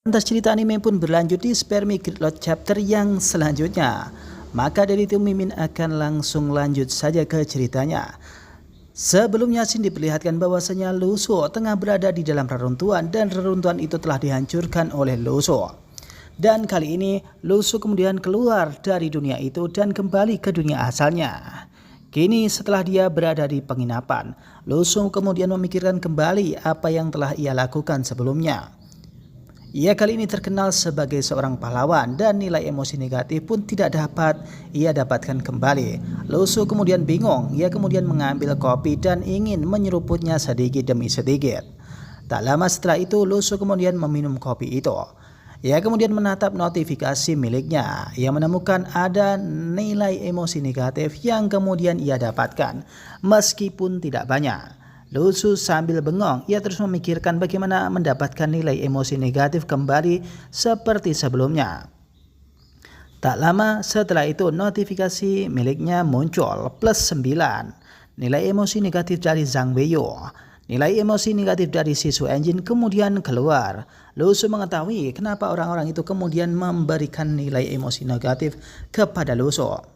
Lantas cerita anime pun berlanjut di Spermi Gridlock chapter yang selanjutnya. Maka dari itu Mimin akan langsung lanjut saja ke ceritanya. Sebelumnya Shin diperlihatkan bahwasanya Luso tengah berada di dalam reruntuhan dan reruntuhan itu telah dihancurkan oleh Luso. Dan kali ini Luso kemudian keluar dari dunia itu dan kembali ke dunia asalnya. Kini setelah dia berada di penginapan, Luso kemudian memikirkan kembali apa yang telah ia lakukan sebelumnya. Ia kali ini terkenal sebagai seorang pahlawan dan nilai emosi negatif pun tidak dapat ia dapatkan kembali. Luso kemudian bingung, ia kemudian mengambil kopi dan ingin menyeruputnya sedikit demi sedikit. Tak lama setelah itu Luso kemudian meminum kopi itu. Ia kemudian menatap notifikasi miliknya. Ia menemukan ada nilai emosi negatif yang kemudian ia dapatkan meskipun tidak banyak. Luso sambil bengong, ia terus memikirkan bagaimana mendapatkan nilai emosi negatif kembali seperti sebelumnya. Tak lama setelah itu notifikasi miliknya muncul +9. Nilai emosi negatif dari Zhang Weiyu. Nilai emosi negatif dari Sisu Engine kemudian keluar. Luso mengetahui kenapa orang-orang itu kemudian memberikan nilai emosi negatif kepada Luso.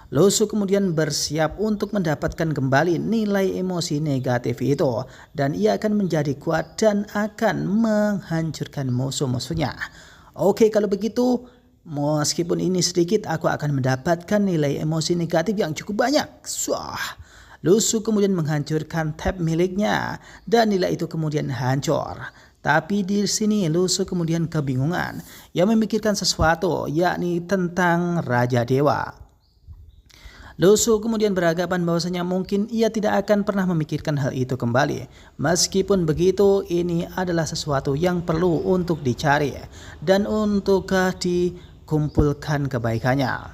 Luso kemudian bersiap untuk mendapatkan kembali nilai emosi negatif itu dan ia akan menjadi kuat dan akan menghancurkan musuh-musuhnya. Oke, kalau begitu meskipun ini sedikit aku akan mendapatkan nilai emosi negatif yang cukup banyak. Luso kemudian menghancurkan tab miliknya dan nilai itu kemudian hancur. Tapi di sini Luso kemudian kebingungan. Ia memikirkan sesuatu yakni tentang Raja Dewa. Luso kemudian beranggapan bahwasanya mungkin ia tidak akan pernah memikirkan hal itu kembali. Meskipun begitu, ini adalah sesuatu yang perlu untuk dicari dan untuk dikumpulkan kebaikannya.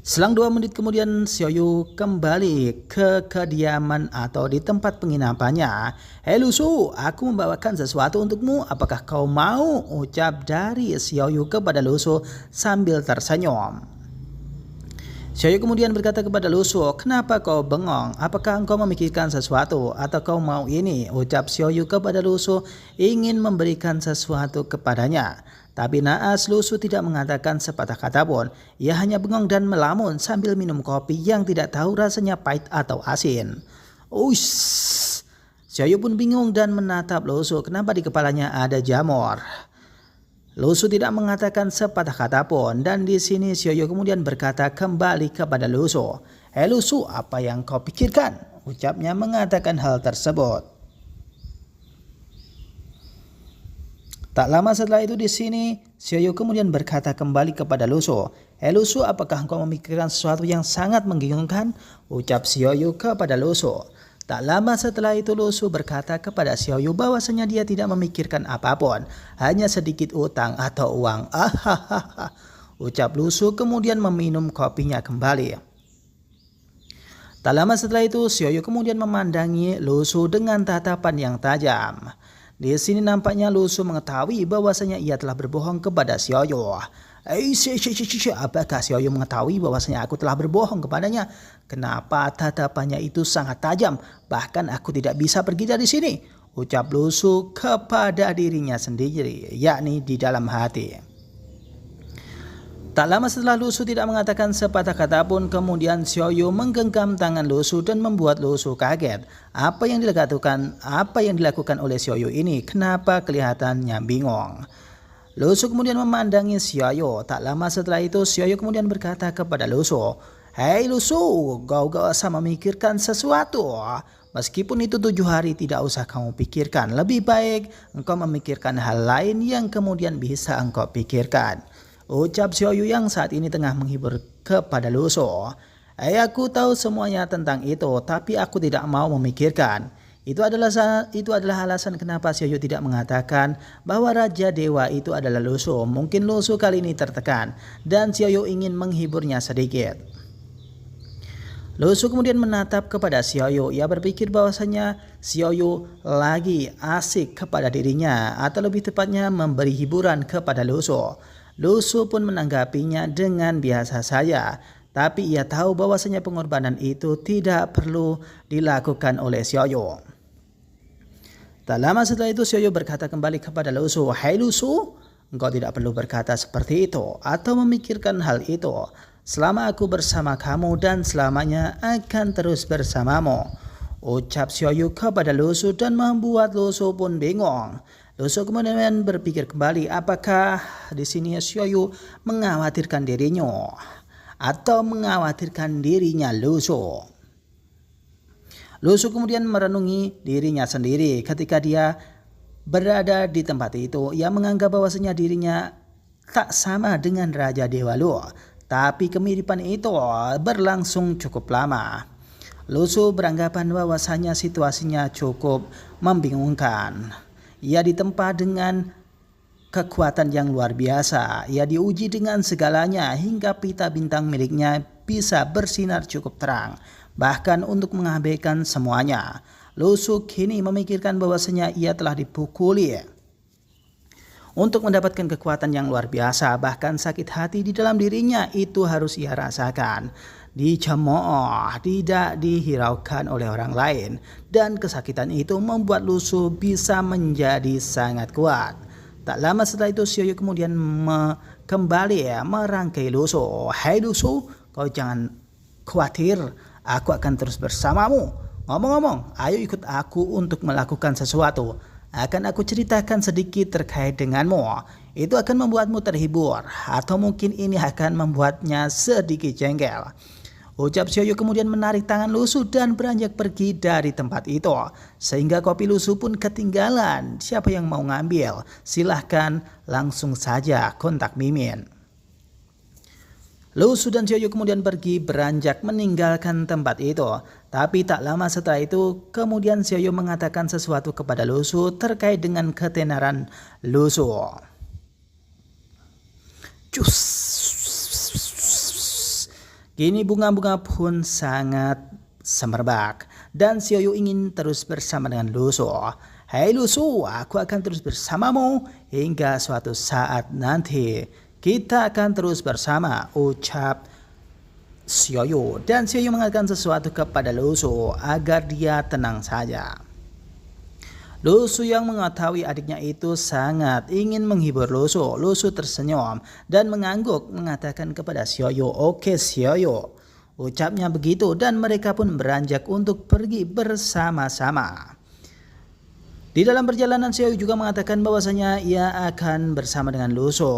Selang 2 menit kemudian Xiaoyu kembali ke kediaman atau di tempat penginapannya. "Hei Luso, aku membawakan sesuatu untukmu. Apakah kau mau?" ucap dari Xiaoyu kepada Luso sambil tersenyum. Xiaoyu kemudian berkata kepada Luso, "Kenapa kau bengong? Apakah engkau memikirkan sesuatu atau kau mau ini?" ucap Xiaoyu kepada Luso ingin memberikan sesuatu kepadanya. Tapi naas Luso tidak mengatakan sepatah kata pun. Ia hanya bengong dan melamun sambil minum kopi yang tidak tahu rasanya pahit atau asin. Uish! Xiaoyu pun bingung dan menatap Luso, kenapa di kepalanya ada jamur. Luso tidak mengatakan sepatah kata pun dan di sini Xiaoyu kemudian berkata kembali kepada Luso, "Hei Luso, apa yang kau pikirkan?" ucapnya mengatakan hal tersebut. Tak lama setelah itu di sini Xiaoyu kemudian berkata kembali kepada Luso, "Hei Luso, apakah engkau memikirkan sesuatu yang sangat membingungkan?" ucap Xiaoyu kepada Luso. Tak lama setelah itu Luso berkata kepada Xiaoyu bahwasanya dia tidak memikirkan apapun, hanya sedikit utang atau uang. Ahahaha, ucap Luso kemudian meminum kopinya kembali. Tak lama setelah itu Xiaoyu kemudian memandangi Luso dengan tatapan yang tajam. Di sini nampaknya Luso mengetahui bahwasanya ia telah berbohong kepada Xiaoyu. Apakah Xiaoyu mengetahui bahwasanya aku telah berbohong kepadanya? Kenapa tatapannya itu sangat tajam? Bahkan aku tidak bisa pergi dari sini, ucap Luso kepada dirinya sendiri, yakni di dalam hati. Tak lama setelah Luso tidak mengatakan sepatah kata pun, kemudian Xiaoyu menggenggam tangan Luso dan membuat Luso kaget. Apa yang dilakukan oleh Xiaoyu ini? Kenapa kelihatannya bingung? Luso kemudian memandangi Xiaoyu. Tak lama setelah itu Xiaoyu kemudian berkata kepada Luso, "Hei Luso, kau gak usah memikirkan sesuatu. Meskipun itu 7 hari tidak usah kamu pikirkan. Lebih baik engkau memikirkan hal lain yang kemudian bisa engkau pikirkan," ucap Xiaoyu yang saat ini tengah menghibur kepada Luso. Aku tahu semuanya tentang itu, tapi aku tidak mau memikirkan." Itu adalah alasan kenapa Xiaoyu tidak mengatakan bahwa Raja Dewa itu adalah Luso. Mungkin Luso kali ini tertekan dan Xiaoyu ingin menghiburnya sedikit. Luso kemudian menatap kepada Xiaoyu. Ia berpikir bahwasanya Xiaoyu lagi asik kepada dirinya atau lebih tepatnya memberi hiburan kepada Luso. Luso pun menanggapinya dengan biasa saja. Tapi ia tahu bahwasanya pengorbanan itu tidak perlu dilakukan oleh Xiaoyu. Tak lama setelah itu Xiaoyu berkata kembali kepada Lu Su, "Hai Lu Su, engkau tidak perlu berkata seperti itu atau memikirkan hal itu. Selama aku bersama kamu dan selamanya akan terus bersamamu," ucap Xiaoyu kepada Lu Su dan membuat Lu Su pun bingung. Lu Su kemudian berpikir kembali apakah di sini Xiaoyu mengkhawatirkan dirinya atau mengkhawatirkan dirinya Lu Su. Lu Su kemudian merenungi dirinya sendiri ketika dia berada di tempat itu. Ia menganggap bahwasanya dirinya tak sama dengan Raja Dewa Lu, tapi kemiripan itu berlangsung cukup lama. Lu Su beranggapan bahwasanya situasinya cukup membingungkan. Ia ditempa dengan kekuatan yang luar biasa. Ia diuji dengan segalanya hingga pita bintang miliknya bisa bersinar cukup terang, bahkan untuk mengabaikan semuanya. Lu Su kini memikirkan bahwasanya ia telah dipukuli untuk mendapatkan kekuatan yang luar biasa. Bahkan sakit hati di dalam dirinya itu harus ia rasakan. Dicemooh, tidak dihiraukan oleh orang lain, dan kesakitan itu membuat Lu Su bisa menjadi sangat kuat. Tak lama setelah itu Xiaoyu kemudian kembali merangkai Lu Su. "Hai Lu Su, kau jangan khawatir, aku akan terus bersamamu. Ngomong-ngomong, ayo ikut aku untuk melakukan sesuatu. Akan aku ceritakan sedikit terkait denganmu. Itu akan membuatmu terhibur, atau mungkin ini akan membuatnya sedikit jengkel," ucap Xiaoyu kemudian menarik tangan Lu Su dan beranjak pergi dari tempat itu. Sehingga kopi Lu Su pun ketinggalan. Siapa yang mau ngambil? Silahkan langsung saja kontak Mimin. Lu Su dan Xiaoyu kemudian pergi beranjak meninggalkan tempat itu. Tapi tak lama setelah itu kemudian Xiaoyu mengatakan sesuatu kepada Lu Su terkait dengan ketenaran Lu Su. Cus. Kini bunga-bunga pun sangat semerbak dan Xiaoyu ingin terus bersama dengan Lu Su. "Hai Lu Su, aku akan terus bersamamu hingga suatu saat nanti. Kita akan terus bersama," ucap Xiaoyu. Dan Xiaoyu mengatakan sesuatu kepada Lu Su agar dia tenang saja. Lu Su yang mengetahui adiknya itu sangat ingin menghibur Lu Su. Lu Su tersenyum dan mengangguk mengatakan kepada Xiaoyu, "Oke Xiaoyu," ucapnya begitu dan mereka pun beranjak untuk pergi bersama-sama. Di dalam perjalanan Xiaoyu juga mengatakan bahwasanya ia akan bersama dengan Lu Su,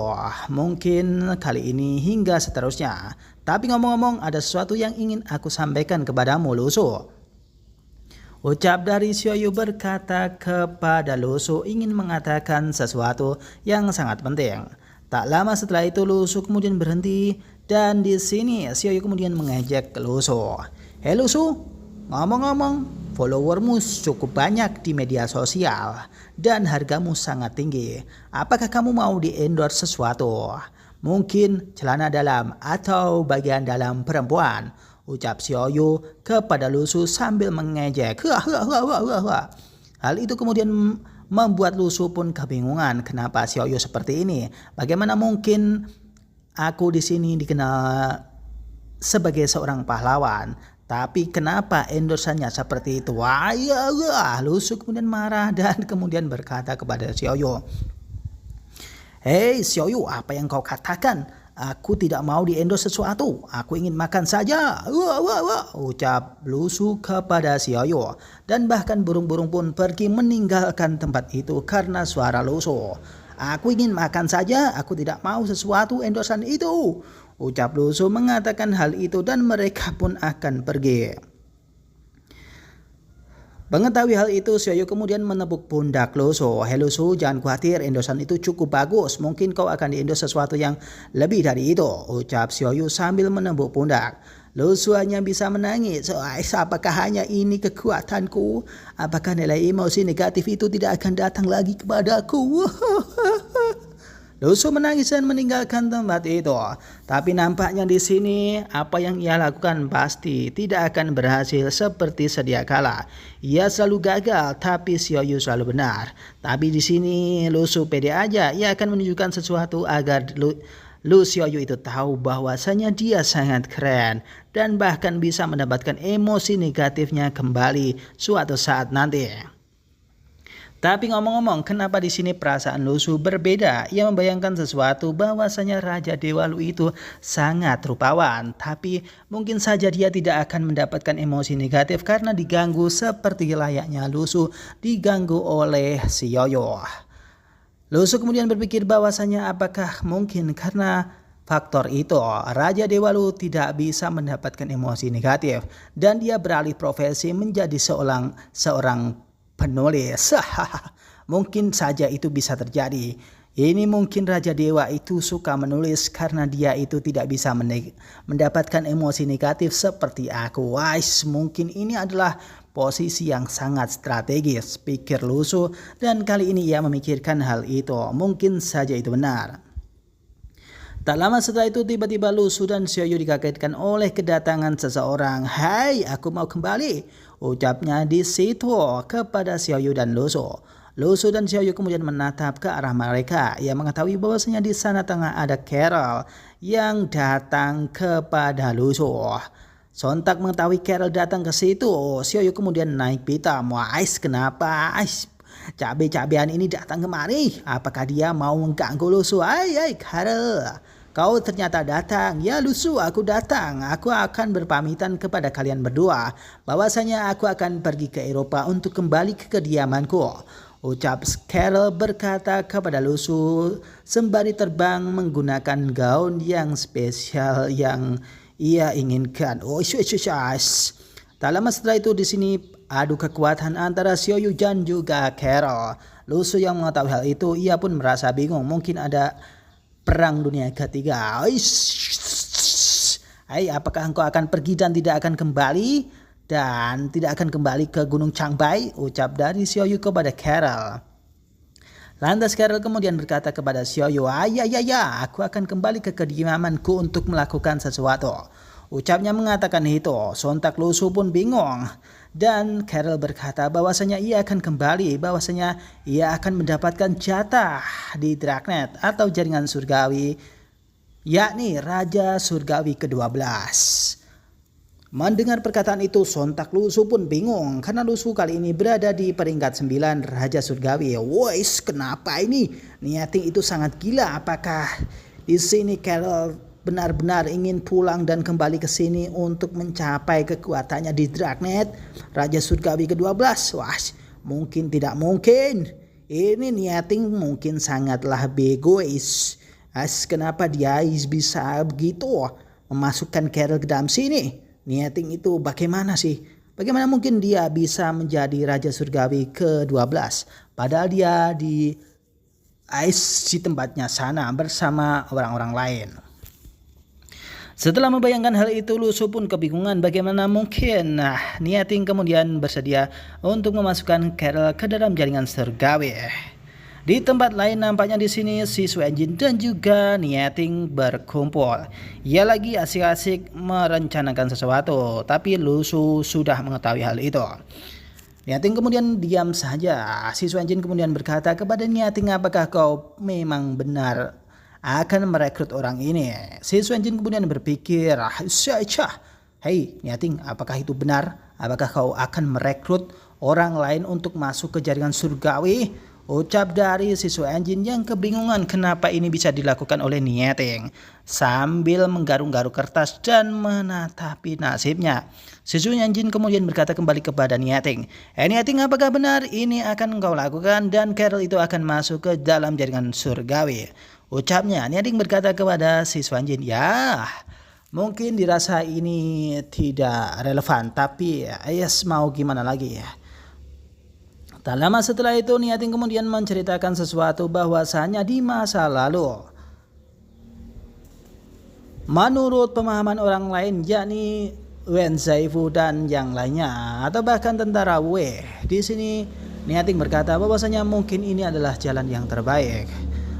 mungkin kali ini hingga seterusnya. Tapi ngomong-ngomong, ada sesuatu yang ingin aku sampaikan kepadamu Lu Su, ucap dari Xiaoyu berkata kepada Lu Su ingin mengatakan sesuatu yang sangat penting. Tak lama setelah itu Lu Su kemudian berhenti dan di sini Xiaoyu kemudian mengajak Lu Su. "Hei Lu Su, ngomong-ngomong, followermu cukup banyak di media sosial dan hargamu sangat tinggi. Apakah kamu mau di-endorse sesuatu? Mungkin celana dalam atau bagian dalam perempuan," ucap Xiaoyu kepada Lu Su sambil mengejek. Hal itu kemudian membuat Lu Su pun kebingungan, kenapa Xiaoyu seperti ini? Bagaimana mungkin aku di sini dikenal sebagai seorang pahlawan, tapi kenapa endorsannya seperti itu? Lu Su kemudian marah dan kemudian berkata kepada Xiaoyu, "Hei Xiaoyu, apa yang kau katakan? Aku tidak mau di-endorse sesuatu. Aku ingin makan saja," ucap Lu Su kepada Xiaoyu. Dan bahkan burung-burung pun pergi meninggalkan tempat itu karena suara Lu Su. "Aku ingin makan saja, aku tidak mau sesuatu endorsan itu," ucap Lu Su mengatakan hal itu dan mereka pun akan pergi. Mengetahui hal itu, Xiaoyu kemudian menepuk pundak Lu Su. "Hei Lu Su, jangan khawatir, endorsan itu cukup bagus. Mungkin kau akan di-endorse sesuatu yang lebih dari itu," ucap Xiaoyu sambil menepuk pundak. Lu Su hanya bisa menangis. Apakah hanya ini kekuatanku? Apakah nilai emosi negatif itu tidak akan datang lagi kepadaku? Lu Su menangis dan meninggalkan tempat itu. Tapi nampaknya di sini apa yang ia lakukan pasti tidak akan berhasil seperti sedia kala. Ia selalu gagal, tapi Xiaoyu selalu benar. Tapi di sini Lu Su pede aja. Ia akan menunjukkan sesuatu agar Lu Xiaoyu itu tahu bahwasanya dia sangat keren dan bahkan bisa mendapatkan emosi negatifnya kembali suatu saat nanti. Tapi ngomong-ngomong, kenapa di sini perasaan Lusu berbeda? Ia membayangkan sesuatu bahwasanya Raja Dewa Lu itu sangat rupawan, tapi mungkin saja dia tidak akan mendapatkan emosi negatif karena diganggu seperti layaknya Lusu diganggu oleh si Yoyo. Lusu kemudian berpikir bahwasanya apakah mungkin karena faktor itu Raja Dewa Lu tidak bisa mendapatkan emosi negatif dan dia beralih profesi menjadi seorang penulis. Mungkin saja itu bisa terjadi. Ini mungkin Raja Dewa itu suka menulis karena dia itu tidak bisa mendapatkan emosi negatif seperti aku. Wais, mungkin ini adalah posisi yang sangat strategis, pikir Lusu, dan kali ini ia memikirkan hal itu. Mungkin saja itu benar. Tak lama setelah itu tiba-tiba Lusu dan Xiaoyu dikagetkan oleh kedatangan seseorang. "Hai, aku mau kembali," ucapnya di situ kepada Xiaoyu dan Lusu. Lusu dan Xiaoyu kemudian menatap ke arah mereka. Ia mengetahui bahwasanya di sana tengah ada Carol yang datang kepada Lusu. Sontak mengetahui Carol datang ke situ, Xiaoyu kemudian naik pitam. "Wais, kenapa? Cabe-cabean ini datang kemari. Apakah dia mau mengganggu Lusu? Hai, Carol. Kau ternyata datang." "Ya Lusu, aku datang. Aku akan berpamitan kepada kalian berdua. Bahwasanya aku akan pergi ke Eropa untuk kembali ke kediamanku," ucap Carol berkata kepada Lusu sembari terbang menggunakan gaun yang spesial yang ia inginkan. Tak lama setelah itu di sini adu kekuatan antara Xiaoyu dan juga Carol. Lusu yang mengetahui hal itu, ia pun merasa bingung. Mungkin ada perang dunia ketiga. "Hai, apakah engkau akan pergi dan tidak akan kembali? Dan tidak akan kembali ke Gunung Changbai?" ucap dari Xiaoyu kepada Carol. Lantas Carol kemudian berkata kepada Xiaoyu, Ya, aku akan kembali ke kediamanku untuk melakukan sesuatu." Ucapnya mengatakan itu, sontak Lusu pun bingung. Dan Carol berkata bahwasanya ia akan kembali, bahwasanya ia akan mendapatkan jatah di Dragnet atau jaringan surgawi, yakni Raja Surgawi ke-12. Mendengar perkataan itu, sontak Lusu pun bingung karena Lusu kali ini berada di peringkat 9 Raja Surgawi. Wais, kenapa ini? Niating itu sangat gila. Apakah di sini Carol benar-benar ingin pulang dan kembali ke sini untuk mencapai kekuatannya di Dragnet Raja Surgawi ke-12? Wah, mungkin tidak mungkin. Ini Niating mungkin sangatlah begois. Kenapa dia bisa begitu memasukkan Carol ke dalam sini? Niating itu bagaimana sih? Bagaimana mungkin dia bisa menjadi Raja Surgawi ke-12 padahal dia di tempatnya sana bersama orang-orang lain. Setelah membayangkan hal itu, Lusu pun kebingungan bagaimana mungkin. Niating kemudian bersedia untuk memasukkan Carol ke dalam jaringan surgawi. Di tempat lain nampaknya di sini si Suenjin dan juga Niating berkumpul. Ia lagi asik-asik merencanakan sesuatu, tapi Lusu sudah mengetahui hal itu. Niating kemudian diam saja. Si Suenjin kemudian berkata kepada Niating, "Apakah kau memang benar akan merekrut orang ini?" Si Suenjin kemudian berpikir, "Hei Niating, apakah itu benar? Apakah kau akan merekrut orang lain untuk masuk ke jaringan surgawi?" ucap dari si Suenjin yang kebingungan kenapa ini bisa dilakukan oleh Niating sambil menggaruk-garuk kertas dan menatapi nasibnya. Si Suenjin kemudian berkata kembali kepada Niating, Niating, apakah benar ini akan engkau lakukan dan Carol itu akan masuk ke dalam jaringan surgawi?" ucapnya. Niating berkata kepada si Suenjin, "Ya, mungkin dirasa ini tidak relevan, tapi mau gimana lagi ya." Tak lama setelah itu Niating kemudian menceritakan sesuatu bahwasanya di masa lalu, menurut pemahaman orang lain yakni Wen Zaifu dan yang lainnya atau bahkan tentara Wei, di sini Niating berkata bahwasanya mungkin ini adalah jalan yang terbaik.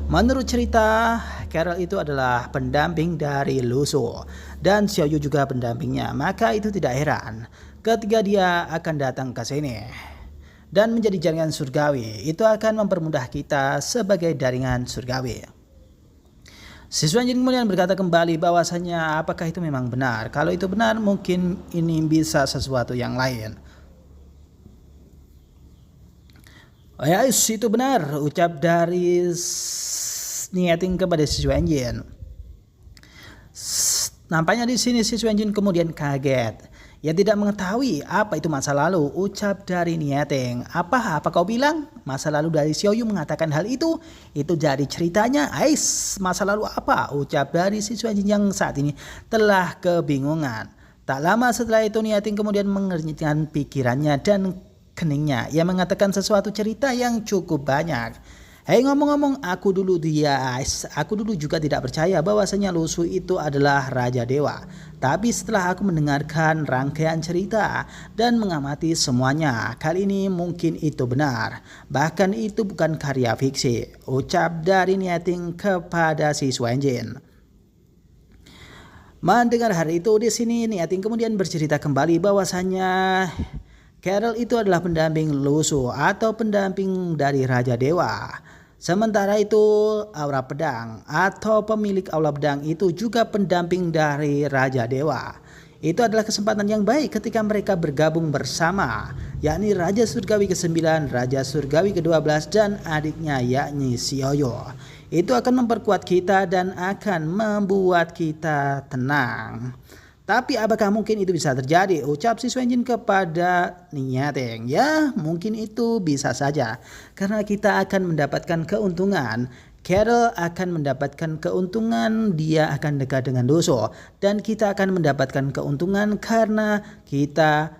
Menurut cerita, Carol itu adalah pendamping dari Lusu dan Xiaoyu juga pendampingnya, maka itu tidak heran ketika dia akan datang ke sini. Dan menjadi jaringan surgawi itu akan mempermudah kita sebagai jaringan surgawi. Si Suenjin kemudian berkata kembali bahwasanya apakah itu memang benar? Kalau itu benar mungkin ini bisa sesuatu yang lain. Oh ya, itu benar ucap dari Niating kepada siswa Enjin. Nampaknya di sini siswa Enjin kemudian kaget. Ia tidak mengetahui apa itu masa lalu. Ucap dari Niating. Apa kau bilang? Masa lalu dari Xiaoyu mengatakan hal itu? Itu jadi ceritanya. Masa lalu apa? Ucap dari siswa Enjin yang saat ini telah kebingungan. Tak lama setelah itu Niating kemudian mengernyitkan pikirannya dan keningnya. Ia mengatakan sesuatu cerita yang cukup banyak. Hei, ngomong-ngomong, aku dulu juga tidak percaya bahwasanya Lusu itu adalah Raja Dewa. Tapi setelah aku mendengarkan rangkaian cerita dan mengamati semuanya, kali ini mungkin itu benar. Bahkan itu bukan karya fiksi. Ucap dari Niating kepada siswa Enjin. Mendengar hal itu di sini Niating kemudian bercerita kembali bahwasanya Carol itu adalah pendamping Lusu atau pendamping dari Raja Dewa. Sementara itu Aura Pedang atau pemilik Aura Pedang itu juga pendamping dari Raja Dewa. Itu adalah kesempatan yang baik ketika mereka bergabung bersama, yakni Raja Surgawi ke-9, Raja Surgawi ke-12 dan adiknya yakni Xiaoyu. Itu akan memperkuat kita dan akan membuat kita tenang. Tapi apakah mungkin itu bisa terjadi? Ucap siswa Enjin kepada Niating. Ya, mungkin itu bisa saja. Karena kita akan mendapatkan keuntungan. Carol akan mendapatkan keuntungan, dia akan dekat dengan Lusu. Dan kita akan mendapatkan keuntungan karena kita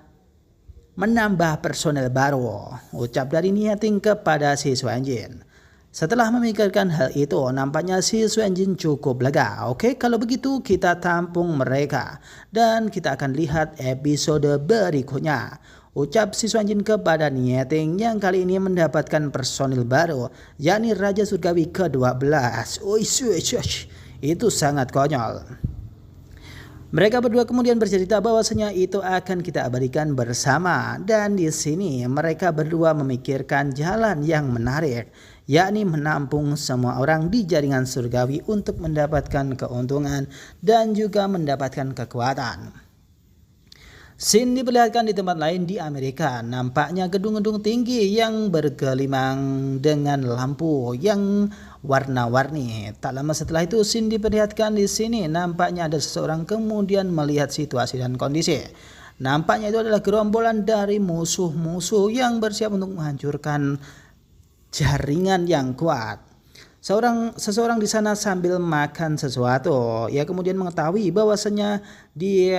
menambah personel baru. Ucap dari Niating kepada siswa Enjin. Setelah memikirkan hal itu, nampaknya siswa Enjin cukup lega. Oke, kalau begitu kita tampung mereka. Dan kita akan lihat episode berikutnya. Ucap siswa Enjin kepada Niating yang kali ini mendapatkan personil baru, yakni Raja Surgawi ke-12. Itu sangat konyol. Mereka berdua kemudian bercerita bahwasanya itu akan kita abadikan bersama. Dan di sini mereka berdua memikirkan jalan yang menarik, yakni menampung semua orang di jaringan surgawi untuk mendapatkan keuntungan dan juga mendapatkan kekuatan. Scene diperlihatkan di tempat lain di Amerika. Nampaknya gedung-gedung tinggi yang bergelimang dengan lampu yang warna-warni. Tak lama setelah itu scene diperlihatkan di sini. Nampaknya ada seseorang kemudian melihat situasi dan kondisi. Nampaknya itu adalah gerombolan dari musuh-musuh yang bersiap untuk menghancurkan jaringan yang kuat. Seseorang di sana sambil makan sesuatu. Ia kemudian mengetahui bahwasanya di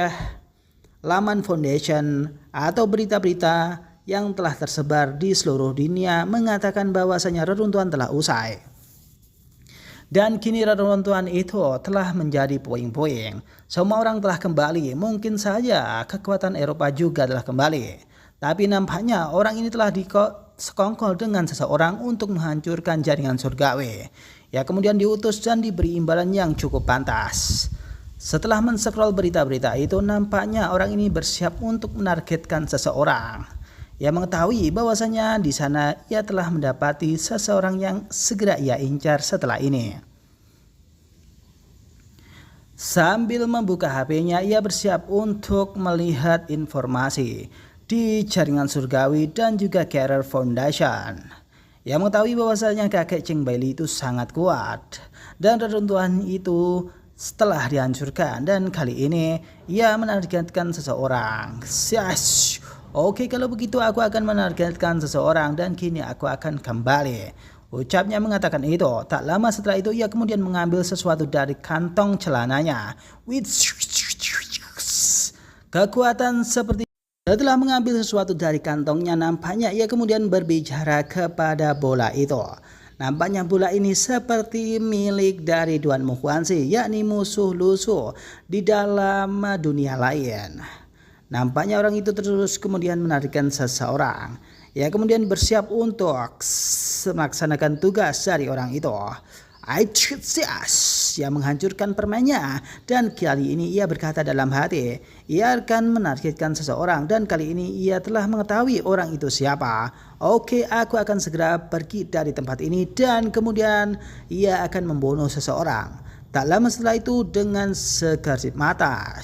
laman Foundation atau berita-berita yang telah tersebar di seluruh dunia mengatakan bahwasanya reruntuhan telah usai. Dan kini reruntuhan itu telah menjadi puing-puing. Semua orang telah kembali. Mungkin saja kekuatan Eropa juga telah kembali. Tapi nampaknya orang ini telah sekongkol dengan seseorang untuk menghancurkan jaringan surgawi. Ya, kemudian diutus dan diberi imbalan yang cukup pantas. Setelah men-scroll berita-berita itu, nampaknya orang ini bersiap untuk menargetkan seseorang. Ia mengetahui bahwasanya di sana ia telah mendapati seseorang yang segera ia incar setelah ini. Sambil membuka HP-nya, ia bersiap untuk melihat informasi di jaringan surgawi dan juga Career Foundation. Ia mengetahui bahwasanya kakek Cheng Bailey itu sangat kuat dan reruntuhan itu setelah dihancurkan, dan kali ini ia menargetkan seseorang. Oke, kalau begitu aku akan menargetkan seseorang dan kini aku akan kembali. Ucapnya mengatakan itu. Tak lama setelah itu ia kemudian mengambil sesuatu dari kantong celananya. Kekuatan seperti setelah mengambil sesuatu dari kantongnya, nampaknya ia kemudian berbicara kepada bola itu. Nampaknya bola ini seperti milik dari Duan Muhuanzi, yakni musuh Lusu di dalam dunia lain. Nampaknya orang itu terus kemudian menarikkan seseorang. Ia kemudian bersiap untuk melaksanakan tugas dari orang itu. Ia menghancurkan permennya, dan kali ini ia berkata dalam hati, ia akan menargetkan seseorang, dan kali ini ia telah mengetahui orang itu siapa. Oke, aku akan segera pergi dari tempat ini, dan kemudian ia akan membunuh seseorang. Tak lama setelah itu, dengan sekersip mata,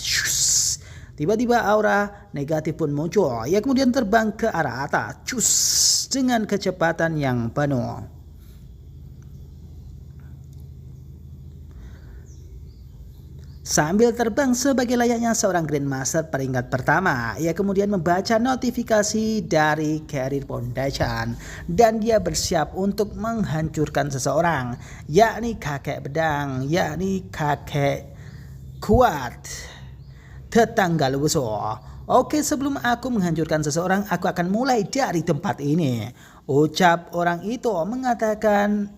tiba-tiba aura negatif pun muncul. Ia kemudian terbang ke arah atas. dengan kecepatan yang penuh. Sambil terbang sebagai layaknya seorang Grandmaster peringkat pertama, ia kemudian membaca notifikasi dari Career Foundation dan dia bersiap untuk menghancurkan seseorang, yakni kakek pedang, yakni kakek kuat, tetangga Lubuso. Oke, sebelum aku menghancurkan seseorang, aku akan mulai dari tempat ini. Ucap orang itu mengatakan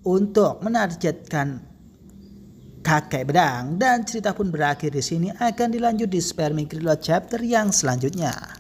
untuk menargetkan kakek pedang, dan cerita pun berakhir di sini. Akan dilanjut di Spermie Gridlock chapter yang selanjutnya.